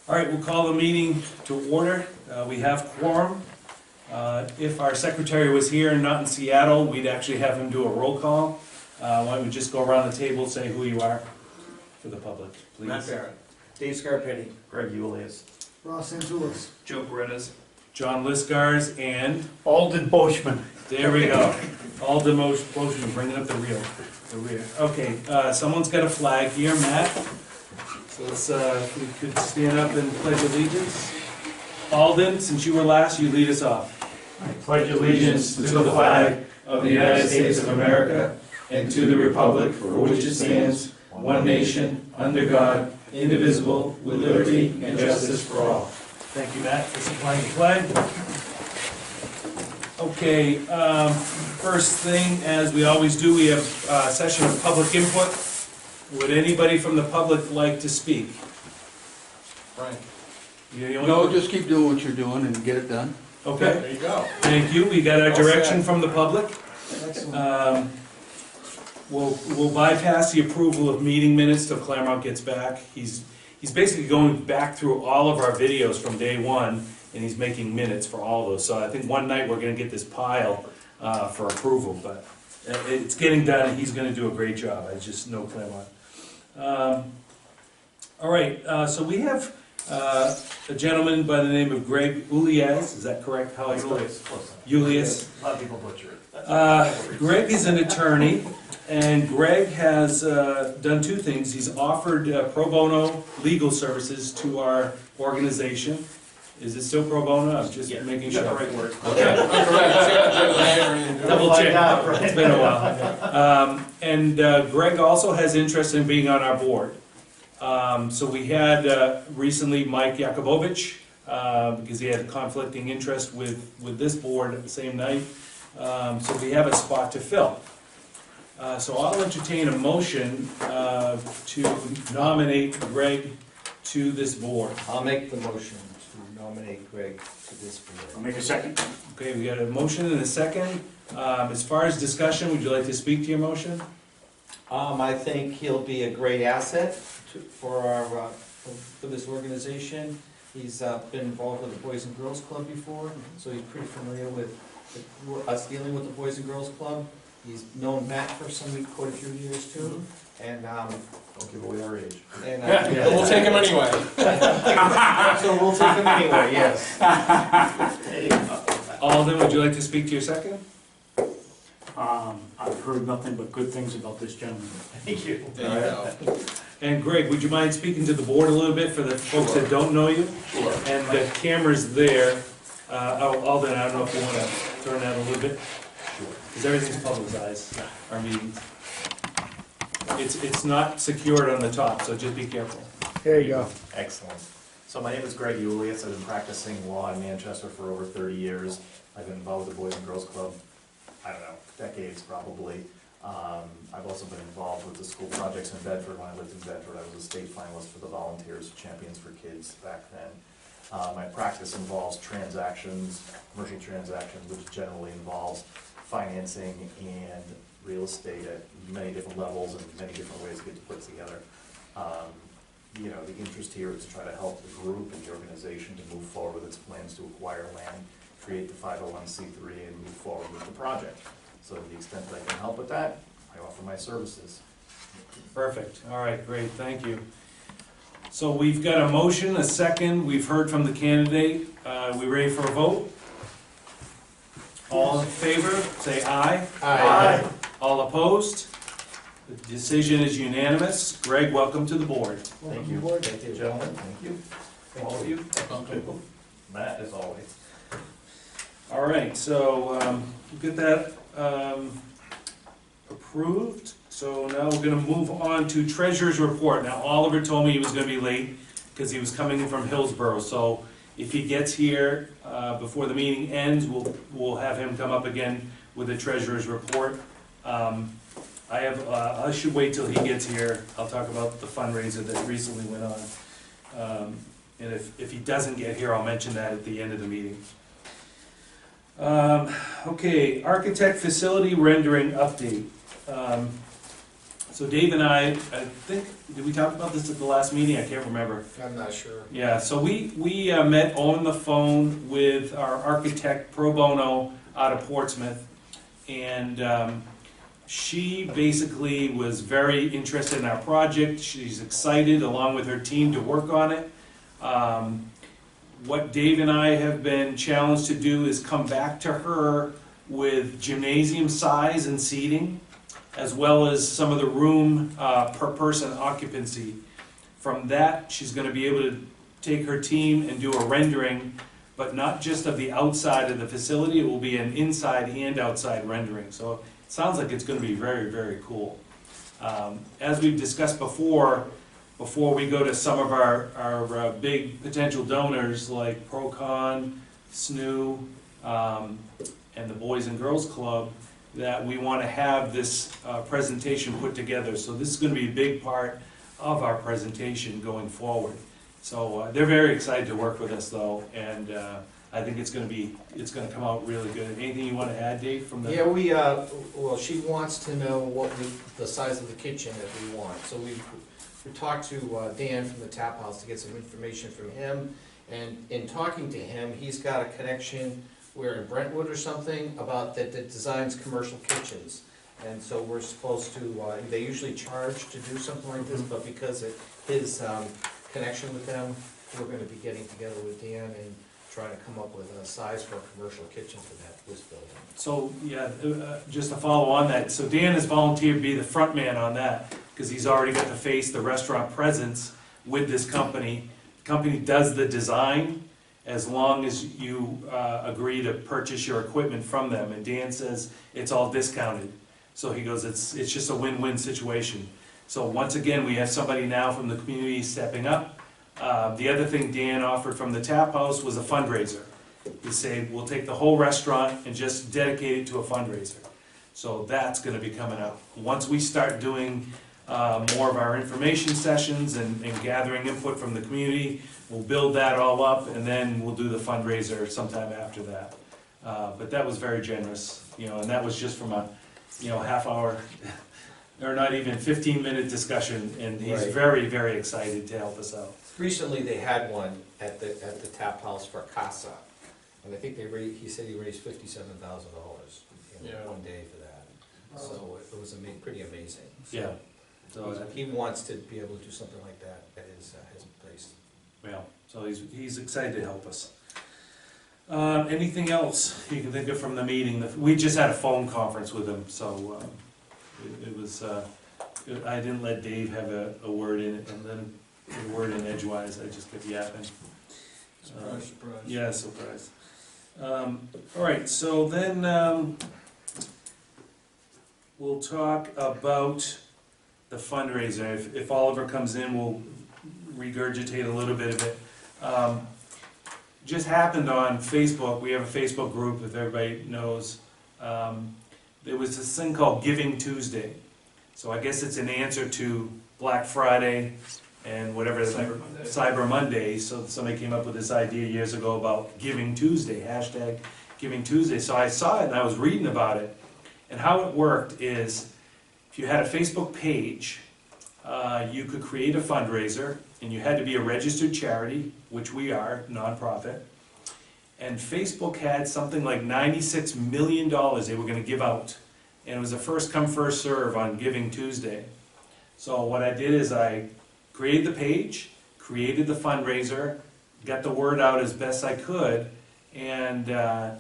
All right, we'll call the meeting to order. We have quorum. If our secretary was here and not in Seattle, we'd actually have him do a roll call. Why don't we just go around the table, say who you are for the public, please. Matt Barrett. Dave Scarpetti. Greg Ulias. Ross Angelis. Joe Berettas. John Liscars and, Alden Boschman. there we go. All the motion, bringing up the rear. Okay, someone's got a flag here, Matt. So let's, if we could stand up and pledge allegiance. Alden, since you were last, you lead us off. I pledge allegiance to the flag of the United States of America and to the republic for which it stands, one nation, under God, indivisible, with liberty and justice for all. Thank you, Matt, for supplying the flag. Okay, first thing, as we always do, we have a session of public input. Would anybody from the public like to speak? Frank. You're the only No, one? just keep doing what you're doing and get it done. Okay, There you go. thank you. We got our All direction set. from the public. We'll bypass the approval of meeting minutes till Claremont gets back. He's basically going back through all of our videos from day one, and he's making minutes for all those. So I think one night we're gonna get this pile for approval, but it's getting done, and he's gonna do a great job. I just know Claremont. All right, so we have a gentleman by the name of Greg Ulias. Is that correct? How I spell it? Ulias. A lot of people butcher it. Greg is an attorney, and Greg has done two things. He's offered pro bono legal services to our organization. Is it still pro bono? I'm just making sure. right word. Double check. It's been a while. And Greg also has interest in being on our board. So we had recently Mike Yakubovich, because he had a conflicting interest with this board at the same night. So we have a spot to fill. So I'll entertain a motion to nominate Greg to this board. I'll make the motion to nominate Greg to this I'll board. make a second. Okay, we got a motion and a second. As far as discussion, would you like to speak to your motion? I think he'll be a great asset for our, for this organization. He's been involved with the Boys and Girls Club before, so he's pretty familiar with us dealing with the Boys and Girls Club. He's known Matt for quite a few years too, and, Don't give away our age. and. We'll take him anyway. So we'll take him anyway, yes. Alden, would you like to speak to your second? I've heard nothing but good things about this gentleman. Thank you. There you go. And Greg, would you mind speaking to the board a little bit for the folks that don't know you? Sure. And the camera's there. Alden, I don't know if you want to turn that a little bit, Sure. because everything's publicized, our meetings. It's not secured on the top, so just be careful. There you go. Excellent. So my name is Greg Ulias. I've been practicing law in Manchester for over 30 years. I've been involved with the Boys and Girls Club, I don't know, decades probably. I've also been involved with the school projects in Bedford. When I lived in Bedford, I was a state finalist for the Volunteers Champions for Kids back then. My practice involves transactions, commercial transactions, which generally involves financing and real estate at many different levels and many different ways to get put together. You know, the interest here is to try to help the group and the organization to move forward with its plans to acquire land, create the 501c3, and move forward with the project. So to the extent that I can help with that, I offer my services. Perfect. All right, great, thank you. So we've got a motion, a second, we've heard from the candidate. We ready for a vote? All in favor, say aye. Aye. All opposed? The decision is unanimous. Greg, welcome to the board. Thank you. Thank you, Gentlemen, thank you. All of you. Matt, as always. All right, so we'll get that approved. So now we're gonna move on to treasurer's report. Now Oliver told me he was gonna be late because he was coming in from Hillsborough. So if he gets here before the meeting ends, we'll have him come up again with the treasurer's report. I should wait till he gets here. I'll talk about the fundraiser that recently went on. And if he doesn't get here, I'll mention that at the end of the meeting. Okay, architect facility rendering update. So Dave and I think, did we talk about this at the last meeting? I can't remember. I'm not sure. Yeah, so we met on the phone with our architect pro bono out of Portsmouth, and she basically was very interested in our project. She's excited, along with her team, to work on it. What Dave and I have been challenged to do is come back to her with gymnasium size and seating, as well as some of the room per person occupancy. From that, she's going to be able to take her team and do a rendering, but not just of the outside of the facility, it will be an inside and outside rendering. So it sounds like it's going to be very, very cool. As we've discussed before we go to some of our big potential donors like Procon, SNU, and the Boys and Girls Club, that we want to have this presentation put together. So this is going to be a big part of our presentation going forward. So they're very excited to work with us though, and I think it's going to come out really good. Anything you want to add, Dave, from the? Yeah, well, she wants to know what the size of the kitchen that we want. So we talked to Dan from the Tap House to get some information from him. And in talking to him, he's got a connection where in Brentwood or something about that designs commercial kitchens. And so we're supposed to, they usually charge to do something like this, but because of his connection with them, we're gonna be getting together with Dan and trying to come up with a size for a commercial kitchen for this building. So, yeah, just to follow on that, so Dan has volunteered to be the front man on that, because he's already got to face the restaurant presence with this company. The company does the design, as long as you agree to purchase your equipment from them, and Dan says it's all discounted. So he goes, it's just a win-win situation. So once again, we have somebody now from the community stepping up. The other thing Dan offered from the Tap House was a fundraiser. He said, we'll take the whole restaurant and just dedicate it to a fundraiser. So that's gonna be coming up. Once we start doing more of our information sessions and gathering input from the community, we'll build that all up, and then we'll do the fundraiser sometime after that. But that was very generous, and that was just from a, half hour, or not even 15-minute discussion, and he's Right. very, very excited to help us out. Recently, they had one at the Tap House for Casa, and I think he said he raised $57,000 in Yeah. one day for that. So it was pretty amazing. So Yeah. So, he wants to be able to do something like that at his place. yeah, so he's excited to help us. Anything else you can think of from the meeting? We just had a phone conference with him, so it was, I didn't let Dave have a word in it, and then a word in edgewise, I just kept yapping. Surprise, surprise. Yeah, surprise. All right, so then we'll talk about the fundraiser. If Oliver comes in, we'll regurgitate a little bit of it. Just happened on Facebook, we have a Facebook group, if everybody knows. There was this thing called Giving Tuesday. So I guess it's an answer to Black Friday and whatever, Cyber Monday. So somebody came up with this idea years ago about Giving Tuesday, hashtag Giving Tuesday. So I saw it and I was reading about it. And how it worked is, if you had a Facebook page, you could create a fundraiser, and you had to be a registered charity, which we are, nonprofit. And Facebook had something like $96 million they were going to give out. And it was a first come, first serve on Giving Tuesday. So what I did is I created the page, created the fundraiser, got the word out as best I could, and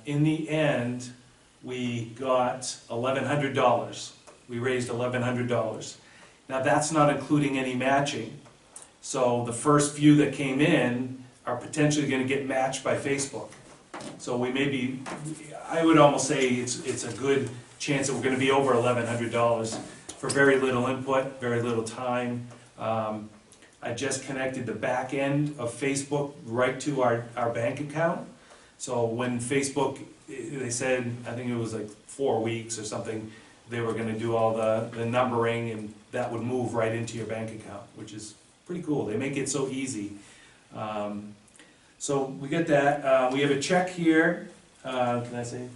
in the end, we got $1,100. We raised $1,100. Now that's not including any matching. So the first few that came in are potentially going to get matched by Facebook. So we may be, I would almost say it's a good chance that we're going to be over $1,100 for very little input, very little time. I just connected the back end of Facebook right to our bank account. So when Facebook, they said, I think it was like 4 weeks or something, they were going to do all the numbering, and that would move right into your bank account, which is pretty cool. They make it so easy. So we get that. We have a check here. Can I say?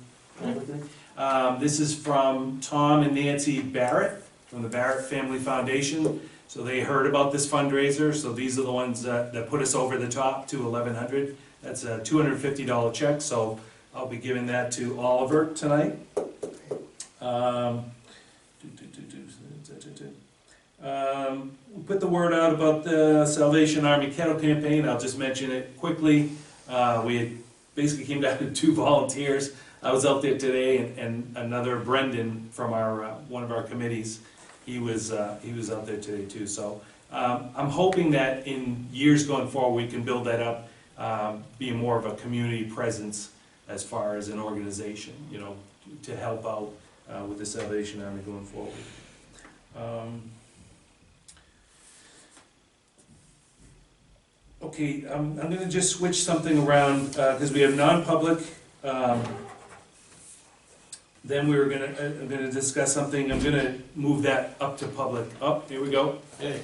This is from Tom and Nancy Barrett from the Barrett Family Foundation. So they heard about this fundraiser, so these are the ones that put us over the top to 1,100. That's a $250 check, so I'll be giving that to Oliver tonight. We put the word out about the Salvation Army Kettle Campaign. I'll just mention it quickly. We had basically came down to 2 volunteers. I was out there today, and another Brendan from our one of our committees. He was out there today too. So I'm hoping that in years going forward we can build that up, be more of a community presence as far as an organization, you know, to help out with the Salvation Army going forward. Okay, I'm going to just switch something around because we have non-public. Then we were going to, I'm going to discuss something. I'm going to move that up to public. Oh, here we go. Hey.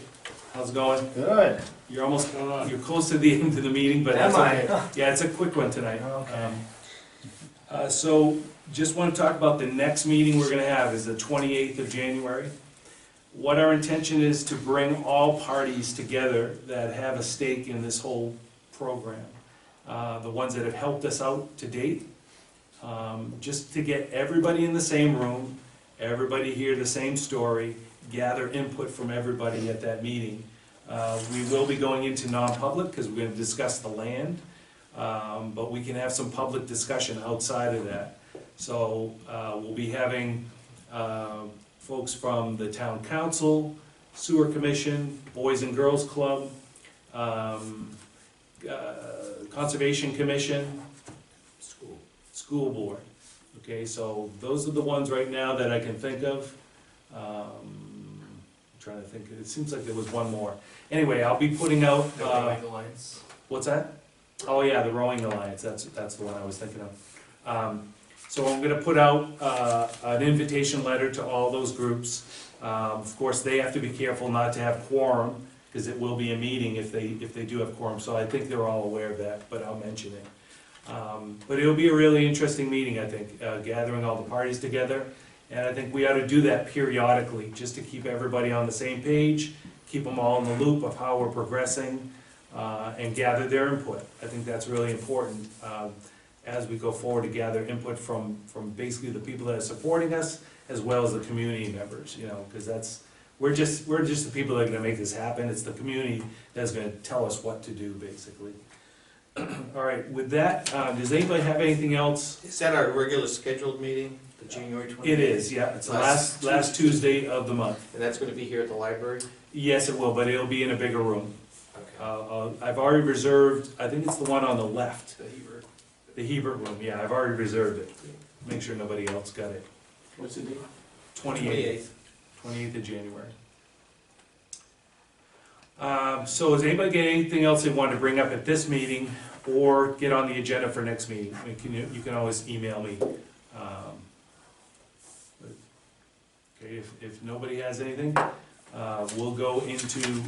How's it going? Good. You're almost, you're close to the end of the meeting, but that's Am I? okay. Yeah, it's a quick one tonight. Okay. So just want to talk about the next meeting we're going to have is the 28th of January. What our intention is to bring all parties together that have a stake in this whole program. The ones that have helped us out to date. Just to get everybody in the same room, everybody hear the same story, gather input from everybody at that meeting. We will be going into non-public because we're going to discuss the land, but we can have some public discussion outside of that. So we'll be having folks from the town council, sewer commission, Boys and Girls Club, conservation commission, school board. Okay, so those are the ones right now that I can think of. I'm trying to think, it seems like there was one more. Anyway, I'll be putting out, The Rowing Alliance. what's that? Oh yeah, the Rowing Alliance, that's the one I was thinking of. So I'm gonna put out an invitation letter to all those groups. Of course, they have to be careful not to have quorum, because it will be a meeting if they do have quorum, so I think they're all aware of that, but I'll mention it. But it'll be a really interesting meeting, I think, gathering all the parties together. And I think we ought to do that periodically, just to keep everybody on the same page, keep them all in the loop of how we're progressing, and gather their input. I think that's really important as we go forward, to gather input from basically the people that are supporting us, as well as the community members, you know, because we're just the people that are gonna make this happen. It's the community that's gonna tell us what to do, basically. All right, with that, does anybody have anything else? Is that our regular scheduled meeting, the January 28th? It is, yeah, it's the last Tuesday of the month. And that's going to be here at the library? Yes, it will, but it'll be in a bigger room. Okay. I've already reserved, I think it's the one on the left, The Hebert. the Hebert room, yeah, I've already reserved it. Make sure nobody else got it. What's the date? 28th of January. So has anybody got anything else they want to bring up at this meeting, or get on the agenda for next meeting? I mean, you can always email me. Okay, if nobody has anything, we'll go into